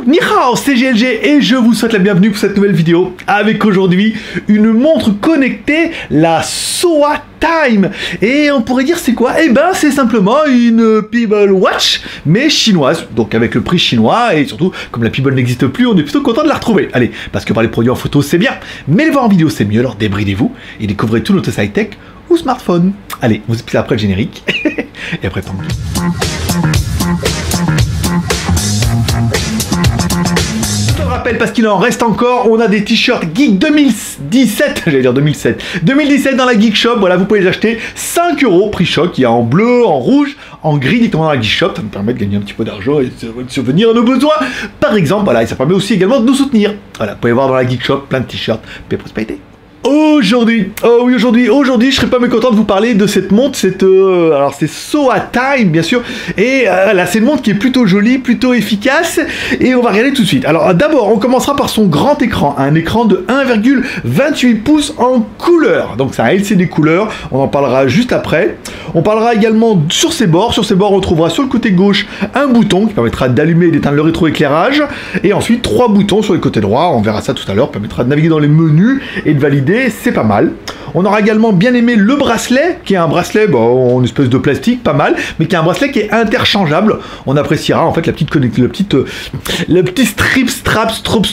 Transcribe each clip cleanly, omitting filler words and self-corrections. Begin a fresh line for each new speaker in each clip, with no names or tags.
Ni hao, c'est GLG et je vous souhaite la bienvenue pour cette nouvelle vidéo avec aujourd'hui une montre connectée, la SOA Time. Et on pourrait dire c'est quoi? Eh ben c'est simplement une Pebble Watch mais chinoise, donc avec le prix chinois, et surtout comme la Pebble n'existe plus, on est plutôt content de la retrouver. Allez, parce que par les produits en photo c'est bien, mais les voir en vidéo c'est mieux, alors débridez-vous et découvrez tout notre high-tech ou smartphone. Allez, on se dit après le générique et après pendant. Parce qu'il en reste encore, on a des t-shirts Geek 2017, j'allais dire 2007, 2017 dans la Geek Shop, voilà, vous pouvez les acheter 5 €, prix choc, il y a en bleu, en rouge, en gris directement dans la Geek Shop, ça me permet de gagner un petit peu d'argent et de subvenir à nos besoins, par exemple, voilà, et ça permet aussi également de nous soutenir, voilà, vous pouvez voir dans la Geek Shop plein de t-shirts, paix prospérité. Aujourd'hui, oh oui, aujourd'hui, je serais pas mécontent de vous parler de cette montre, alors c'est SOA Time, bien sûr, et là, c'est une montre qui est plutôt jolie, plutôt efficace, et on va regarder tout de suite. Alors, d'abord, on commencera par son grand écran, un écran de 1,28 pouces en couleur, donc c'est un LCD couleur, on en parlera juste après. On parlera également sur ses bords, on trouvera sur le côté gauche un bouton qui permettra d'allumer et d'éteindre le rétroéclairage, et ensuite 3 boutons sur le côté droit, on verra ça tout à l'heure, permettra de naviguer dans les menus et de valider. C'est pas mal. On aura également bien aimé le bracelet, qui est un bracelet en espèce de plastique, pas mal, mais qui est un bracelet qui est interchangeable. On appréciera en fait le petit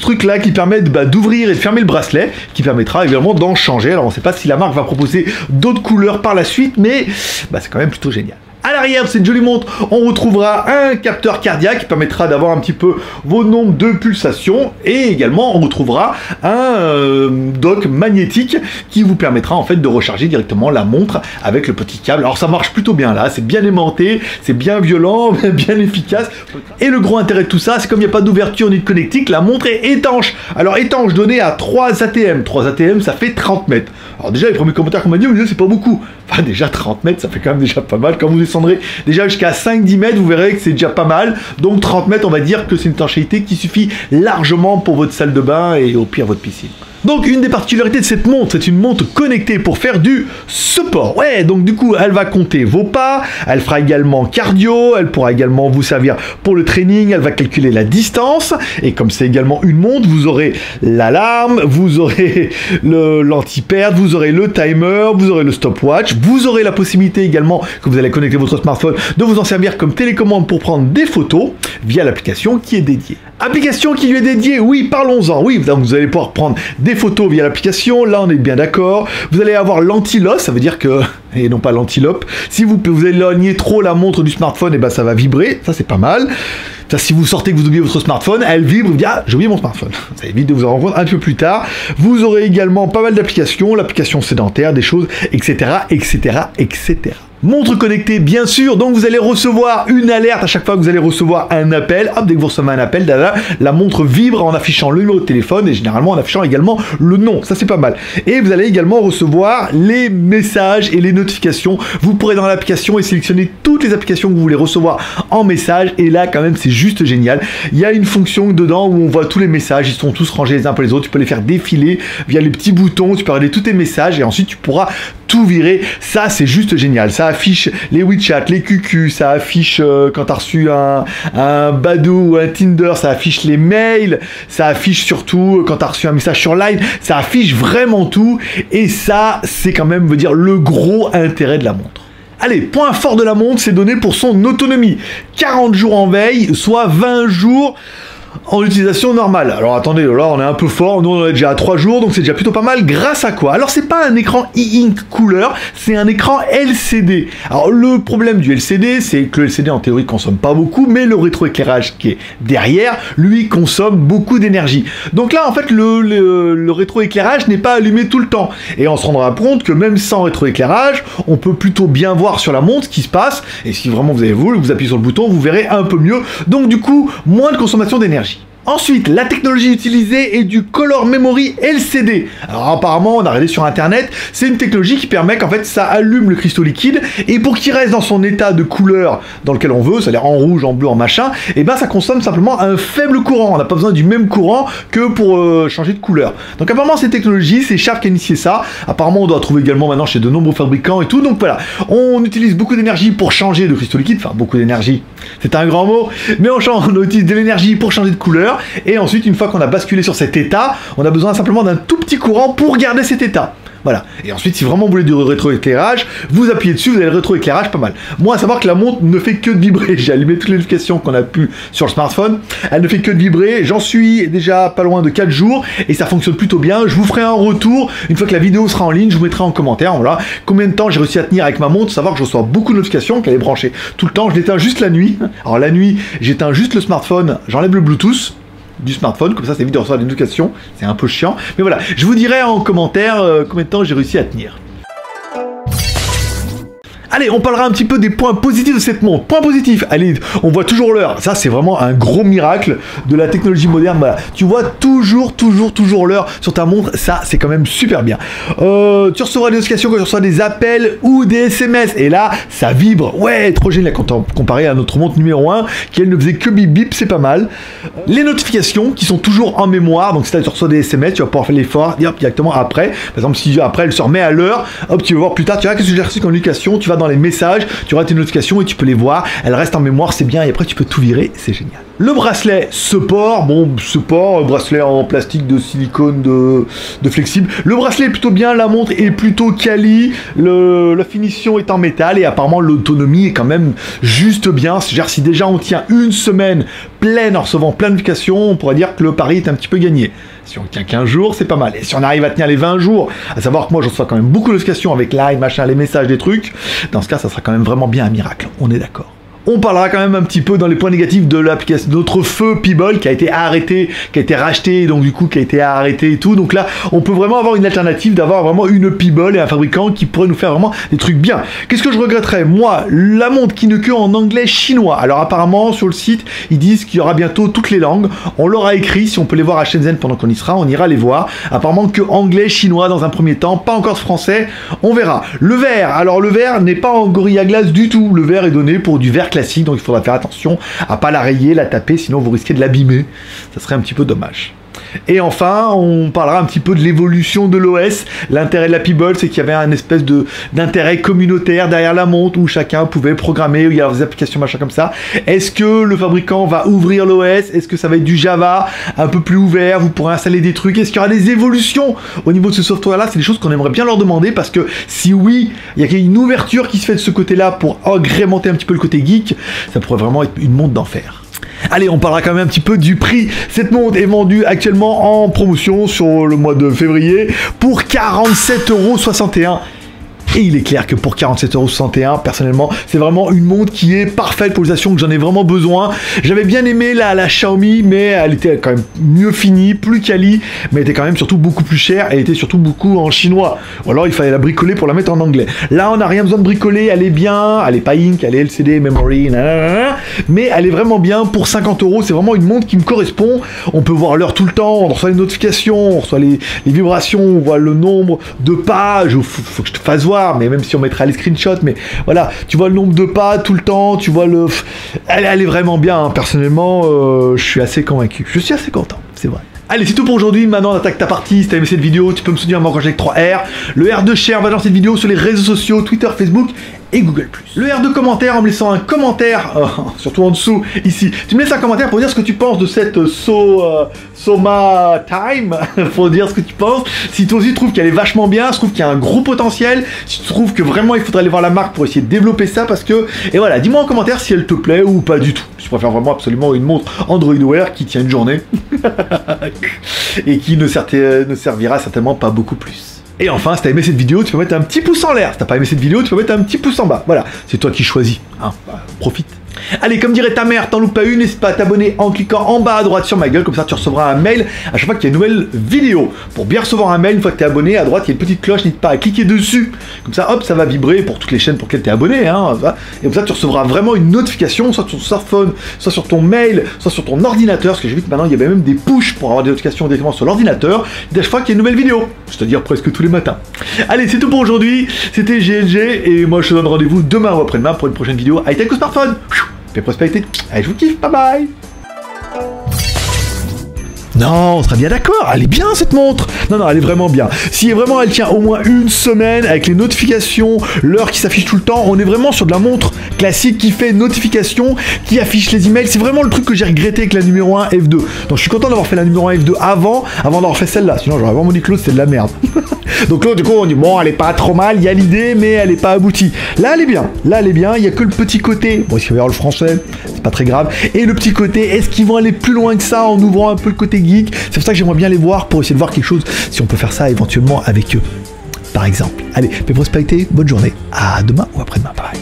truc là qui permet d'ouvrir et de fermer le bracelet, qui permettra également d'en changer. Alors on ne sait pas si la marque va proposer d'autres couleurs par la suite, mais c'est quand même plutôt génial. À l'arrière de cette jolie montre, on retrouvera un capteur cardiaque qui permettra d'avoir un petit peu vos nombres de pulsations, et également on retrouvera un dock magnétique qui vous permettra en fait de recharger directement la montre avec le petit câble. Alors ça marche plutôt bien là, c'est bien aimanté, c'est bien violent, bien efficace. Et le gros intérêt de tout ça, c'est comme il n'y a pas d'ouverture ni de connectique, la montre est étanche. Alors étanche donné à 3 ATM. 3 ATM ça fait 30 mètres. Alors déjà les premiers commentaires qu'on m'a dit, c'est pas beaucoup. Enfin déjà 30 mètres ça fait quand même déjà pas mal. Quand vous descendrez déjà jusqu'à 5-10 mètres, vous verrez que c'est déjà pas mal. Donc 30 mètres, on va dire que c'est une étanchéité qui suffit largement pour votre salle de bain et au pire votre piscine. Donc une des particularités de cette montre, c'est une montre connectée pour faire du sport. Ouais, donc du coup, elle va compter vos pas, elle fera également cardio, elle pourra également vous servir pour le training, elle va calculer la distance, et comme c'est également une montre, vous aurez l'alarme, vous aurez l'anti-perte, vous aurez le timer, vous aurez le stopwatch, vous aurez la possibilité également, que vous allez connecter votre smartphone, de vous en servir comme télécommande pour prendre des photos via l'application qui est dédiée. Application qui lui est dédiée, oui, parlons-en, oui, vous allez pouvoir prendre des photos via l'application, là on est bien d'accord. Vous allez avoir l'anti-loss, ça veut dire que, et non pas l'antilope, si vous éloignez trop la montre du smartphone, et ça va vibrer, ça c'est pas mal. Ça, si vous sortez que vous oubliez votre smartphone, elle vibre, vous dites ah j'ai oublié mon smartphone. Ça évite de vous en rendre compte un peu plus tard. Vous aurez également pas mal d'applications, l'application sédentaire, des choses, etc., etc., etc. Montre connectée, bien sûr, donc vous allez recevoir une alerte à chaque fois que vous allez recevoir un appel. Hop, dès que vous recevez un appel, la montre vibre en affichant le numéro de téléphone et généralement en affichant également le nom. Ça, c'est pas mal. Et vous allez également recevoir les messages et les notifications. Vous pourrez dans l'application et sélectionner toutes les applications que vous voulez recevoir en message. Et là, quand même, c'est juste génial. Il y a une fonction dedans où on voit tous les messages. Ils sont tous rangés les uns après les autres. Tu peux les faire défiler via les petits boutons. Tu peux regarder tous tes messages et ensuite tu pourras tout virer. Ça, c'est juste génial. Ça affiche les WeChat, les QQ, ça affiche quand tu as reçu un Badoo ou un Tinder, ça affiche les mails, ça affiche surtout quand tu as reçu un message sur Line, ça affiche vraiment tout. Et ça, c'est quand même, veut dire, le gros intérêt de la montre. Allez, point fort de la montre, c'est donné pour son autonomie. 40 jours en veille, soit 20 jours en utilisation normale. Alors attendez, là on est un peu fort, nous on est déjà à 3 jours, donc c'est déjà plutôt pas mal. Grâce à quoi? Alors c'est pas un écran e-ink couleur, c'est un écran LCD. Alors le problème du LCD, c'est que le LCD en théorie consomme pas beaucoup, mais le rétroéclairage qui est derrière, lui, consomme beaucoup d'énergie. Donc là en fait le rétroéclairage n'est pas allumé tout le temps. Et on se rendra compte que même sans rétroéclairage, on peut plutôt bien voir sur la montre ce qui se passe, et si vraiment vous avez voulu, vous appuyez sur le bouton, vous verrez un peu mieux. Donc du coup, moins de consommation d'énergie. Ensuite, la technologie utilisée est du Color Memory LCD. Alors apparemment, on a regardé sur internet, c'est une technologie qui permet qu'en fait ça allume le cristaux liquide et pour qu'il reste dans son état de couleur dans lequel on veut, c'est-à-dire en rouge, en bleu, en machin, et ça consomme simplement un faible courant. On n'a pas besoin du même courant que pour changer de couleur. Donc apparemment cette technologie, c'est Sharp qui a initié ça. Apparemment on doit trouver également maintenant chez de nombreux fabricants et tout. Donc voilà, on utilise beaucoup d'énergie pour changer de cristaux liquide, enfin beaucoup d'énergie, c'est un grand mot, mais on utilise de l'énergie pour changer de couleur. ordinateur. Et ensuite, une fois qu'on a basculé sur cet état, on a besoin simplement d'un tout petit courant pour garder cet état. Voilà. Et ensuite, si vraiment vous voulez du rétroéclairage, vous appuyez dessus, vous avez le rétroéclairage pas mal. Moi, à savoir que la montre ne fait que de vibrer. J'ai allumé toutes les notifications qu'on a pu sur le smartphone. Elle ne fait que de vibrer. J'en suis déjà pas loin de 4 jours et ça fonctionne plutôt bien. Je vous ferai un retour une fois que la vidéo sera en ligne. Je vous mettrai en commentaire. Voilà. Combien de temps j'ai réussi à tenir avec ma montre. Savoir que je reçois beaucoup de notifications, qu'elle est branchée tout le temps. Je l'éteins juste la nuit. Alors la nuit, j'éteins juste le smartphone. J'enlève le Bluetooth du smartphone, comme ça évite de recevoir des notifications, c'est un peu chiant, mais voilà, je vous dirai en commentaire combien de temps j'ai réussi à tenir. Allez, on parlera un petit peu des points positifs de cette montre. Point positif, allez, on voit toujours l'heure. Ça, c'est vraiment un gros miracle de la technologie moderne. Voilà, tu vois toujours l'heure sur ta montre. Ça, c'est quand même super bien. Tu recevras des notifications quand tu reçois des appels ou des SMS. Et là, ça vibre. Ouais, trop génial quand on comparé à notre montre numéro 1, qui elle ne faisait que bip bip, c'est pas mal. Les notifications qui sont toujours en mémoire. Donc, si tu reçois des SMS, tu vas pouvoir faire l'effort directement après. Par exemple, si après elle se remet à l'heure, hop, tu vas voir plus tard, tu vois qu'est-ce que j'ai reçu comme notification, tu vas dans les messages, tu auras tes notifications et tu peux les voir, elles restent en mémoire, c'est bien, et après tu peux tout virer, c'est génial. Le bracelet support, bracelet en plastique de silicone de flexible. Le bracelet est plutôt bien, la montre est plutôt quali, la finition est en métal et apparemment l'autonomie est quand même juste bien. C'est-à-dire si déjà on tient une semaine pleine en recevant plein de notifications, on pourrait dire que le pari est un petit peu gagné. Si on tient 15 jours, c'est pas mal. Et si on arrive à tenir les 20 jours, à savoir que moi je reçois quand même beaucoup de notifications avec live, machin, les messages, des trucs, dans ce cas ça sera quand même vraiment bien un miracle, on est d'accord. On parlera quand même un petit peu dans les points négatifs de l'application, notre feu Peeble qui a été arrêté, qui a été racheté, et donc du coup qui a été arrêté et tout. Donc là, on peut vraiment avoir une alternative, d'avoir vraiment une Peeble et un fabricant qui pourrait nous faire vraiment des trucs bien. Qu'est-ce que je regretterais? Moi, la montre qui ne que en anglais chinois. Alors apparemment, sur le site, ils disent qu'il y aura bientôt toutes les langues. On l'aura écrit, si on peut les voir à Shenzhen pendant qu'on y sera, on ira les voir. Apparemment que anglais, chinois dans un premier temps, pas encore de français, on verra. Le verre, alors le verre n'est pas en Gorilla Glass du tout. Le verre est donné pour du verre classique, donc il faudra faire attention à pas la rayer, la taper, sinon vous risquez de l'abîmer. Ça serait un petit peu dommage. Et enfin, on parlera un petit peu de l'évolution de l'OS. L'intérêt de la Peeble, c'est qu'il y avait un espèce d'intérêt communautaire derrière la montre où chacun pouvait programmer, où il y a des applications machin comme ça. Est-ce que le fabricant va ouvrir l'OS? Est-ce que ça va être du Java un peu plus ouvert? Vous pourrez installer des trucs. Est-ce qu'il y aura des évolutions au niveau de ce software-là? C'est des choses qu'on aimerait bien leur demander parce que si oui, il y a une ouverture qui se fait de ce côté-là pour agrémenter un petit peu le côté geek, ça pourrait vraiment être une montre d'enfer. Allez, on parlera quand même un petit peu du prix. Cette montre est vendue actuellement en promotion sur le mois de février pour 47,61 €. Et il est clair que pour 47,61 €, personnellement, c'est vraiment une montre qui est parfaite pour l'utilisation que j'en ai vraiment besoin. J'avais bien aimé la Xiaomi, mais elle était quand même mieux finie, plus quali, mais elle était quand même surtout beaucoup plus chère. Elle était surtout beaucoup en chinois. Ou alors il fallait la bricoler pour la mettre en anglais. Là, on n'a rien besoin de bricoler, elle est bien, elle est pas ink, elle est LCD, memory, nanana, mais elle est vraiment bien pour 50 €. C'est vraiment une montre qui me correspond. On peut voir l'heure tout le temps, on reçoit les notifications, on reçoit les vibrations, on voit le nombre de pas. Faut que je te fasse voir. Mais même si on mettra les screenshots, mais voilà, tu vois le nombre de pas tout le temps, tu vois le... Elle est vraiment bien, hein. Personnellement, je suis assez convaincu. Je suis assez content, c'est vrai. Allez, c'est tout pour aujourd'hui. Maintenant, on attaque ta partie. Si t'as aimé cette vidéo, tu peux me soutenir en m'encourager avec 3R. Le R de share va dans cette vidéo sur les réseaux sociaux, Twitter, Facebook et Google+. Le R de commentaire en me laissant un commentaire, surtout en dessous, ici. Tu me laisses un commentaire pour dire ce que tu penses de cette Soma Time, pour dire ce que tu penses. Si toi aussi tu trouves qu'elle est vachement bien, je trouve qu'il y a un gros potentiel, si tu trouves que vraiment il faudrait aller voir la marque pour essayer de développer ça, parce que... Et voilà, dis-moi en commentaire si elle te plaît ou pas du tout. Je préfère vraiment absolument une montre Android Wear qui tient une journée et qui ne servira certainement pas beaucoup plus. Et enfin, si t'as aimé cette vidéo, tu peux mettre un petit pouce en l'air. Si t'as pas aimé cette vidéo, tu peux mettre un petit pouce en bas. Voilà, c'est toi qui choisis. Hein, profite. Allez, comme dirait ta mère, t'en loupes pas une, n'hésite pas à t'abonner en cliquant en bas à droite sur ma gueule, comme ça tu recevras un mail à chaque fois qu'il y a une nouvelle vidéo. Pour bien recevoir un mail, une fois que t'es abonné, à droite il y a une petite cloche, n'hésite pas à cliquer dessus. Comme ça, hop, ça va vibrer pour toutes les chaînes pour lesquelles t'es abonné, hein, et comme ça tu recevras vraiment une notification, soit sur ton smartphone, soit sur ton mail, soit sur ton ordinateur, parce que j'ai vu que maintenant il y avait même des push pour avoir des notifications directement sur l'ordinateur, dès chaque fois qu'il y a une nouvelle vidéo, c'est-à-dire presque tous les matins. Allez, c'est tout pour aujourd'hui, c'était GLG, et moi je te donne rendez-vous demain ou après-demain pour une prochaine vidéo high-tech au smartphone. Paix prospérité. Allez, je vous kiffe. Bye bye. Non, on sera bien d'accord, elle est bien cette montre. Non, elle est vraiment bien. Si vraiment elle tient au moins une semaine avec les notifications, l'heure qui s'affiche tout le temps, on est vraiment sur de la montre classique qui fait notification, qui affiche les emails. C'est vraiment le truc que j'ai regretté avec la numéro 1 F2. Donc je suis content d'avoir fait la numéro 1 F2 avant d'avoir fait celle-là. Sinon j'aurais vraiment dit que l'autre c'était de la merde. Donc là du coup on dit bon elle est pas trop mal, il y a l'idée mais elle est pas aboutie. Là elle est bien, il y a que le petit côté. Bon, il faut voir le français, c'est pas très grave. Et le petit côté, est-ce qu'ils vont aller plus loin que ça en ouvrant un peu le côté geek? C'est pour ça que j'aimerais bien les voir pour essayer de voir quelque chose, si on peut faire ça éventuellement avec eux, par exemple. Allez, paix prospérité, bonne journée. À demain ou après-demain, pareil.